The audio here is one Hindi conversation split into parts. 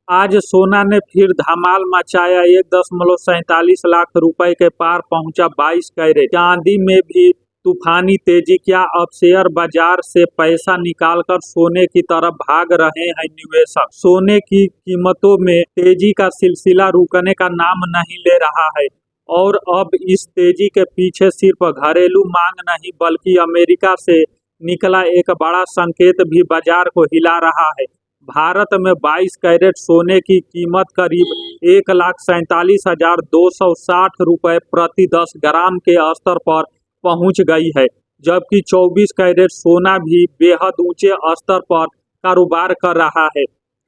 आज सोना ने फिर धमाल मचाया। 1.47 लाख रुपए के पार पहुंचा 22 कैरेट। चांदी में भी तूफानी तेजी। क्या अब शेयर बाजार से पैसा निकालकर सोने की तरफ भाग रहे हैं निवेशक? सोने की कीमतों में तेजी का सिलसिला रुकने का नाम नहीं ले रहा है और अब इस तेजी के पीछे सिर्फ घरेलू मांग नहीं बल्कि अमेरिका से निकला एक बड़ा संकेत भी बाजार को हिला रहा है। भारत में 22 कैरेट सोने की कीमत करीब 1,47,260 रुपए प्रति 10 ग्राम के स्तर पर पहुंच गई है, जबकि 24 कैरेट सोना भी बेहद ऊंचे स्तर पर कारोबार कर रहा है।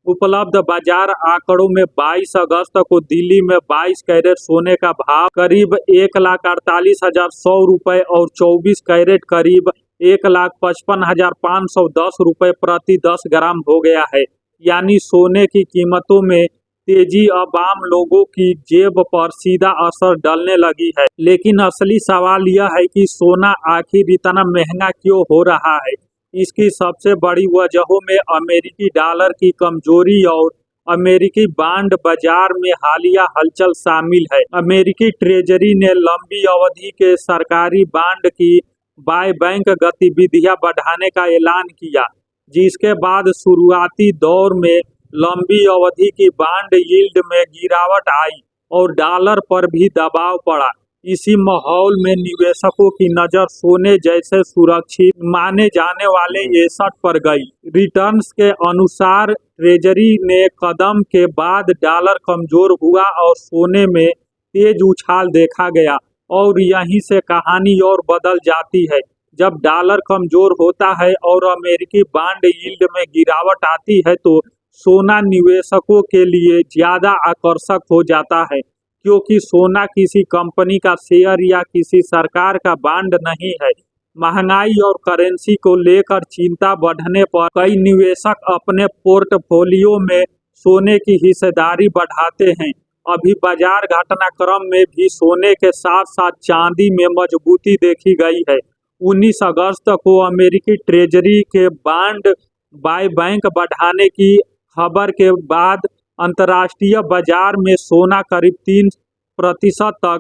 उपलब्ध बाजार आंकड़ों में 22 अगस्त को दिल्ली में 22 कैरेट सोने का भाव करीब 1,48,100 रुपए और 24 कैरेट करीब 1,55,510 रुपए प्रति 10 ग्राम हो गया है। यानी सोने की कीमतों में तेजी अब आम लोगों की जेब पर सीधा असर डालने लगी है। लेकिन असली सवाल यह है कि सोना आखिर इतना महंगा क्यों हो रहा है? इसकी सबसे बड़ी वजहों में अमेरिकी डॉलर की कमजोरी और अमेरिकी बांड बाजार में हालिया हलचल शामिल है। अमेरिकी ट्रेजरी ने लंबी अवधि के सरकारी बांड की बाय बैंक गतिविधियां बढ़ाने का ऐलान किया, जिसके बाद शुरुआती दौर में लंबी अवधि की बांड यील्ड में गिरावट आई और डॉलर पर भी दबाव पड़ा। इसी माहौल में निवेशकों की नज़र सोने जैसे सुरक्षित माने जाने वाले एसेट पर गई। रिटर्न्स के अनुसार ट्रेजरी ने कदम के बाद डॉलर कमजोर हुआ और सोने में तेज उछाल देखा गया और यहीं से कहानी और बदल जाती है। जब डॉलर कमजोर होता है और अमेरिकी बांड यील्ड में गिरावट आती है तो सोना निवेशकों के लिए ज्यादा आकर्षक हो जाता है, क्योंकि सोना किसी कंपनी का शेयर या किसी सरकार का बांड नहीं है। महंगाई और करेंसी को लेकर चिंता बढ़ने पर कई निवेशक अपने पोर्टफोलियो में सोने की हिस्सेदारी बढ़ाते हैं। अभी बाजार घटनाक्रम में भी सोने के साथ साथ चांदी में मजबूती देखी गई है। 19 अगस्त को अमेरिकी ट्रेजरी के बांड बाय बैंक बढ़ाने की खबर के बाद अंतर्राष्ट्रीय बाजार में सोना करीब 3% तक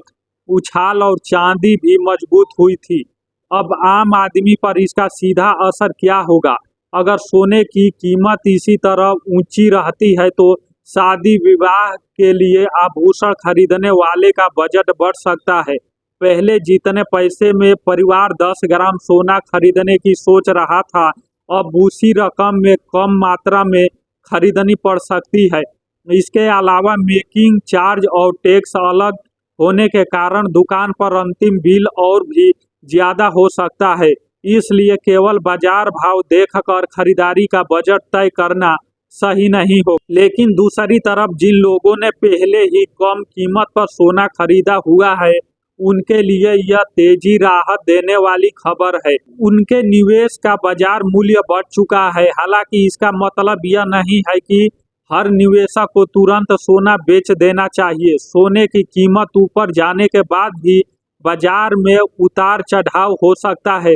उछाल और चांदी भी मजबूत हुई थी। अब आम आदमी पर इसका सीधा असर क्या होगा? अगर सोने की कीमत इसी तरह ऊंची रहती है तो शादी विवाह के लिए आभूषण खरीदने वाले का बजट बढ़ सकता है। पहले जितने पैसे में परिवार 10 ग्राम सोना खरीदने की सोच रहा था, अब उसी रकम में कम मात्रा में खरीदनी पड़ सकती है। इसके अलावा मेकिंग चार्ज और टैक्स अलग होने के कारण दुकान पर अंतिम बिल और भी ज्यादा हो सकता है। इसलिए केवल बाजार भाव देखकर खरीदारी का बजट तय करना सही नहीं हो। लेकिन दूसरी तरफ जिन लोगों ने पहले ही कम कीमत पर सोना खरीदा हुआ है, उनके लिए यह तेजी राहत देने वाली खबर है। उनके निवेश का बाजार मूल्य बढ़ चुका है। हालांकि इसका मतलब यह नहीं है कि हर निवेशक को तुरंत सोना बेच देना चाहिए। सोने की कीमत ऊपर जाने के बाद भी बाजार में उतार चढ़ाव हो सकता है।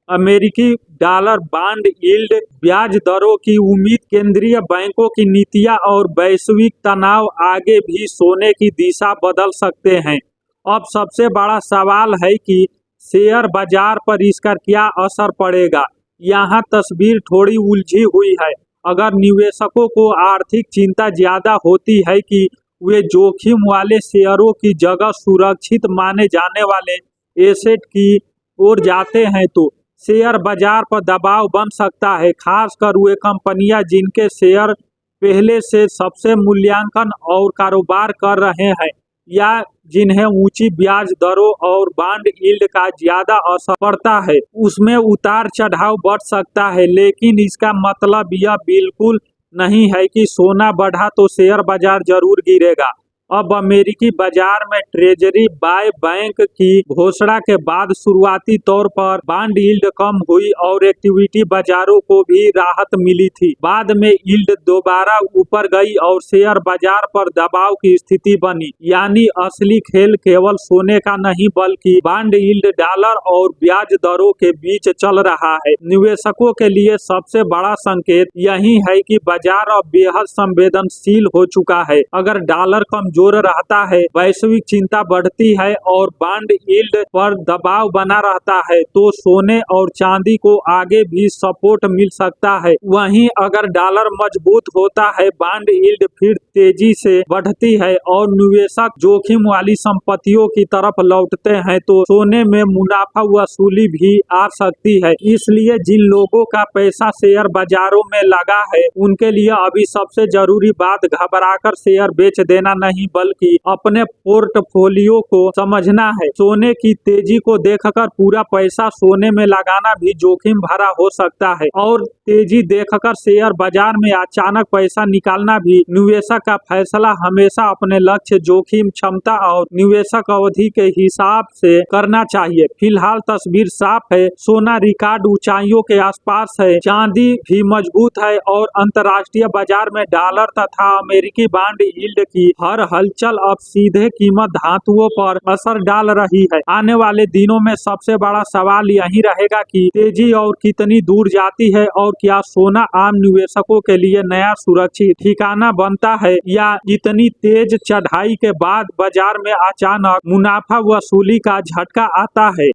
अमेरिकी डॉलर बांड यील्ड, ब्याज दरों की उम्मीद, केंद्रीय बैंकों की नीतियां और वैश्विक तनाव आगे भी सोने की दिशा बदल सकते हैं। अब सबसे बड़ा सवाल है कि शेयर बाजार पर इसका क्या असर पड़ेगा। यहाँ तस्वीर थोड़ी उलझी हुई है। अगर निवेशकों को आर्थिक चिंता ज्यादा होती है कि वे जोखिम वाले शेयरों की जगह सुरक्षित माने जाने वाले एसेट की ओर जाते हैं तो शेयर बाजार पर दबाव बन सकता है, खासकर वे कंपनियां जिनके शेयर पहले से सबसे मूल्यांकन और कारोबार कर रहे हैं या जिन्हें ऊंची ब्याज दरों और बांड यील्ड का ज्यादा असर पड़ता है। उसमें उतार चढ़ाव बढ़ सकता है, लेकिन इसका मतलब यह बिल्कुल नहीं है कि सोना बढ़ा तो शेयर बाजार जरूर गिरेगा। अब अमेरिकी बाजार में ट्रेजरी बाय बैंक की घोषणा के बाद शुरुआती तौर पर बॉन्ड यील्ड कम हुई और इक्विटी बाजारों को भी राहत मिली थी। बाद में यील्ड दोबारा ऊपर गई और शेयर बाजार पर दबाव की स्थिति बनी। यानी असली खेल केवल सोने का नहीं बल्कि बॉन्ड यील्ड, डॉलर और ब्याज दरों के बीच चल रहा है। निवेशकों के लिए सबसे बड़ा संकेत यही है कि बाजार अब बेहद संवेदनशील हो चुका है। अगर डॉलर कमजोर रहता है, वैश्विक चिंता बढ़ती है और बॉन्ड यील्ड पर दबाव बना रहता है तो सोने और चांदी को आगे भी सपोर्ट मिल सकता है। वहीं अगर डॉलर मजबूत होता है, बॉन्ड यील्ड फिर तेजी से बढ़ती है और निवेशक जोखिम वाली संपत्तियों की तरफ लौटते हैं तो सोने में मुनाफा वसूली भी आ सकती है। इसलिए जिन लोगों का पैसा शेयर बाजारों में लगा है, उनके लिए अभी सबसे जरूरी बात घबराकर शेयर बेच देना नहीं बल्कि अपने पोर्टफोलियो को समझना है। सोने की तेजी को देखकर पूरा पैसा सोने में लगाना भी जोखिम भरा हो सकता है और तेजी देखकर शेयर बाजार में अचानक पैसा निकालना भी। निवेशक का फैसला हमेशा अपने लक्ष्य, जोखिम क्षमता और निवेशक अवधि के हिसाब से करना चाहिए। फिलहाल तस्वीर साफ है, सोना रिकॉर्ड ऊंचाइयों के आसपास है, चांदी भी मजबूत है और अंतर्राष्ट्रीय बाजार में डॉलर तथा अमेरिकी बॉन्ड यील्ड की हर हलचल अब सीधे कीमत धातुओं पर असर डाल रही है। आने वाले दिनों में सबसे बड़ा सवाल यही रहेगा कि तेजी और कितनी दूर जाती है और क्या सोना आम निवेशकों के लिए नया सुरक्षित ठिकाना बनता है या इतनी तेज चढ़ाई के बाद बाजार में अचानक मुनाफा वसूली का झटका आता है।